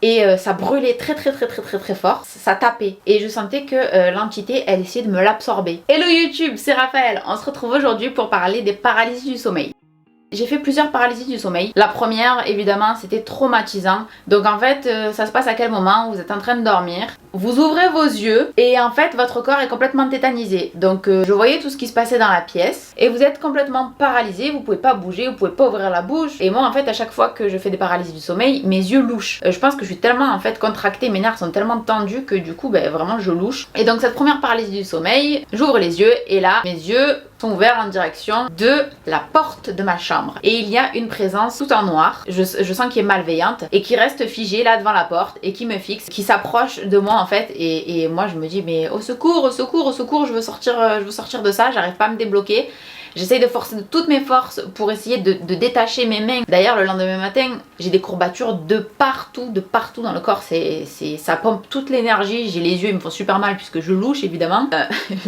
Et ça brûlait très fort, ça tapait. Et je sentais que l'entité, elle essayait de me l'absorber. Hello YouTube, c'est Raphaël. On se retrouve aujourd'hui pour parler des paralysies du sommeil. J'ai fait plusieurs paralysies du sommeil. La première, évidemment, c'était traumatisant. Donc en fait, ça se passe à quel moment? Vous êtes en train de dormir, vous ouvrez vos yeux et en fait, votre corps est complètement tétanisé. Donc je voyais tout ce qui se passait dans la pièce et vous êtes complètement paralysé, vous pouvez pas bouger, vous pouvez pas ouvrir la bouche. Et moi, en fait, à chaque fois que je fais des paralysies du sommeil, mes yeux louchent. Je pense que je suis tellement en fait contractée, mes nerfs sont tellement tendus que du coup, vraiment, je louche. Et donc cette première paralysie du sommeil, j'ouvre les yeux et là, mes yeux sont ouverts en direction de la porte de ma chambre. Et il y a une présence tout en noir, je sens qu'elle est malveillante et qui reste figée là devant la porte et qui me fixe, qui s'approche de moi en fait et moi je me dis mais au secours, au secours, au secours, je veux sortir de ça, j'arrive pas à me débloquer. J'essaye de forcer de toutes mes forces pour essayer de détacher mes mains. D'ailleurs, le lendemain matin, j'ai des courbatures de partout dans le corps. Ça pompe toute l'énergie. J'ai les yeux, ils me font super mal puisque je louche évidemment.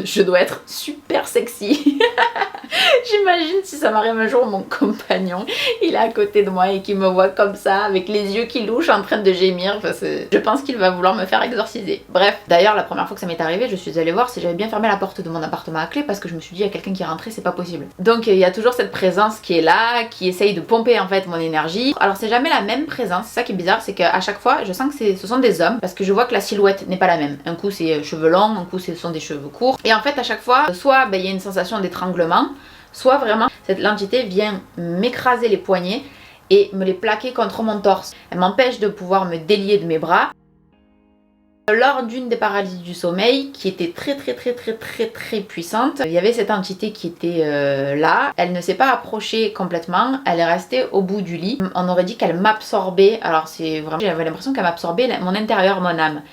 Je dois être super sexy. J'imagine si ça m'arrive un jour, mon compagnon, il est à côté de moi et qu'il me voit comme ça, avec les yeux qui louchent en train de gémir. Enfin, je pense qu'il va vouloir me faire exorciser. Bref, d'ailleurs, la première fois que ça m'est arrivé, je suis allée voir si j'avais bien fermé la porte de mon appartement à clé parce que je me suis dit, il y a quelqu'un qui est rentré, c'est pas possible. Donc il y a toujours cette présence qui est là, qui essaye de pomper en fait mon énergie. Alors c'est jamais la même présence, c'est ça qui est bizarre, c'est qu'à chaque fois je sens que ce sont des hommes parce que je vois que la silhouette n'est pas la même. Un coup c'est cheveux longs, un coup ce sont des cheveux courts. Et en fait à chaque fois, soit il y a une sensation d'étranglement, soit vraiment cette l'entité vient m'écraser les poignets et me les plaquer contre mon torse. Elle m'empêche de pouvoir me délier de mes bras. Lors d'une des paralysies du sommeil qui était très puissante, il y avait cette entité qui était là. Elle ne s'est pas approchée complètement, elle est restée au bout du lit. On aurait dit qu'elle m'absorbait, alors c'est vraiment, j'avais l'impression qu'elle m'absorbait mon intérieur, mon âme.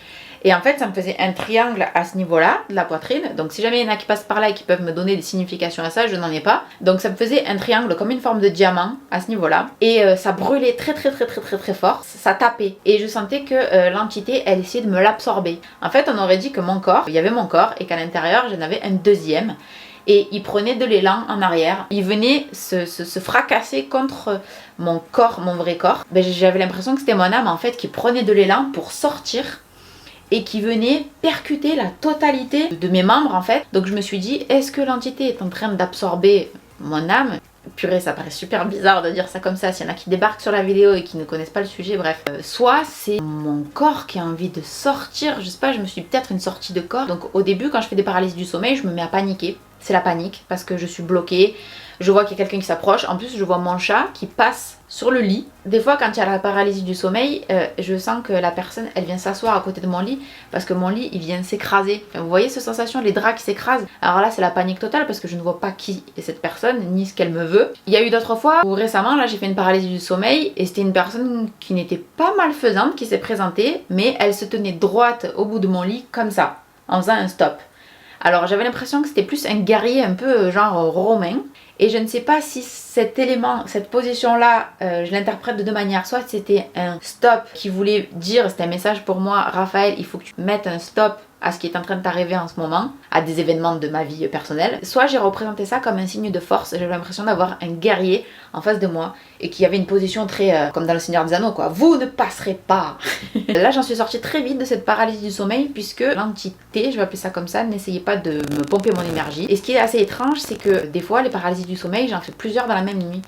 Et en fait, ça me faisait un triangle à ce niveau-là, de la poitrine. Donc si jamais il y en a qui passent par là et qui peuvent me donner des significations à ça, je n'en ai pas. Donc ça me faisait un triangle comme une forme de diamant à ce niveau-là. Et ça brûlait très fort. Ça tapait. Et je sentais que l'entité, elle essayait de me l'absorber. En fait, on aurait dit que mon corps, il y avait mon corps et qu'à l'intérieur, j'en avais un deuxième. Et il prenait de l'élan en arrière. Il venait se fracasser contre mon corps, mon vrai corps. J'avais l'impression que c'était mon âme en fait qui prenait de l'élan pour sortir et qui venait percuter la totalité de mes membres en fait. Donc je me suis dit, est-ce que l'entité est en train d'absorber mon âme? Purée, ça paraît super bizarre de dire ça comme ça, s'il y en a qui débarquent sur la vidéo et qui ne connaissent pas le sujet, bref. Soit c'est mon corps qui a envie de sortir, je sais pas, je me suis dit peut-être une sortie de corps. Donc au début, quand je fais des paralysies du sommeil, je me mets à paniquer. C'est la panique, parce que je suis bloquée, je vois qu'il y a quelqu'un qui s'approche, en plus je vois mon chat qui passe sur le lit. Des fois quand il y a la paralysie du sommeil, je sens que la personne, elle vient s'asseoir à côté de mon lit, parce que mon lit, il vient s'écraser. Enfin, vous voyez cette sensation, les draps qui s'écrasent? Alors là, c'est la panique totale, parce que je ne vois pas qui est cette personne, ni ce qu'elle me veut. Il y a eu d'autres fois où récemment, là, j'ai fait une paralysie du sommeil, et c'était une personne qui n'était pas malfaisante qui s'est présentée, mais elle se tenait droite au bout de mon lit, comme ça, en faisant un stop. Alors j'avais l'impression que c'était plus un guerrier un peu genre romain. Et je ne sais pas si cet élément, cette position-là, je l'interprète de deux manières. Soit c'était un stop qui voulait dire, c'était un message pour moi, Raphaël, il faut que tu mettes un stop à ce qui est en train de t'arriver en ce moment, à des événements de ma vie personnelle. Soit j'ai représenté ça comme un signe de force, j'avais l'impression d'avoir un guerrier en face de moi et qui avait une position très, comme dans le Seigneur des Anneaux quoi, vous ne passerez pas. Là j'en suis sortie très vite de cette paralysie du sommeil puisque l'entité, je vais appeler ça comme ça, n'essayait pas de me pomper mon énergie. Et ce qui est assez étrange, c'est que des fois les paralysies du sommeil, j'en fais plusieurs dans la même nuit.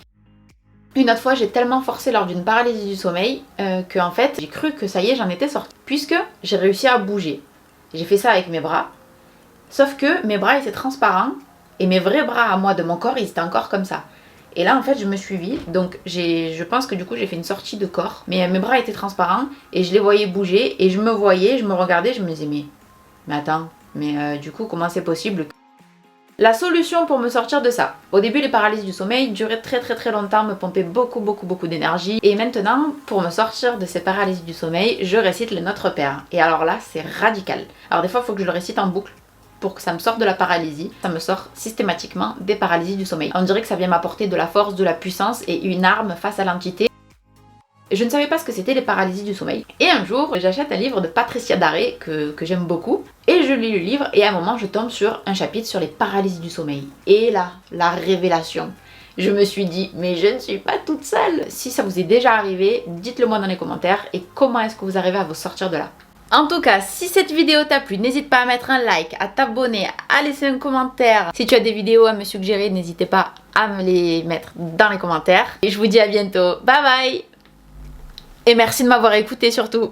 Une autre fois, j'ai tellement forcé lors d'une paralysie du sommeil que en fait, j'ai cru que ça y est, j'en étais sortie. Puisque j'ai réussi à bouger. J'ai fait ça avec mes bras. Sauf que mes bras étaient transparents et mes vrais bras à moi de mon corps, ils étaient encore comme ça. Et là, en fait, je me suis vue. Donc, je pense que du coup, j'ai fait une sortie de corps. Mais mes bras étaient transparents et je les voyais bouger. Et je me voyais, je me regardais, je me disais, mais attends, mais du coup, comment c'est possible? La solution pour me sortir de ça. Au début, les paralysies du sommeil duraient très longtemps, me pompaient beaucoup d'énergie. Et maintenant, pour me sortir de ces paralysies du sommeil, je récite le Notre Père. Et alors là, c'est radical. Alors des fois, il faut que je le récite en boucle pour que ça me sorte de la paralysie. Ça me sort systématiquement des paralysies du sommeil. On dirait que ça vient m'apporter de la force, de la puissance et une arme face à l'entité. Je ne savais pas ce que c'était les paralysies du sommeil. Et un jour, j'achète un livre de Patricia Daré que j'aime beaucoup. Et je lis le livre et à un moment, je tombe sur un chapitre sur les paralysies du sommeil. Et là, la révélation. Je me suis dit, mais je ne suis pas toute seule. Si ça vous est déjà arrivé, dites-le moi dans les commentaires et comment est-ce que vous arrivez à vous sortir de là. En tout cas, si cette vidéo t'a plu, n'hésite pas à mettre un like, à t'abonner, à laisser un commentaire. Si tu as des vidéos à me suggérer, n'hésitez pas à me les mettre dans les commentaires. Et je vous dis à bientôt. Bye bye! Et merci de m'avoir écouté surtout.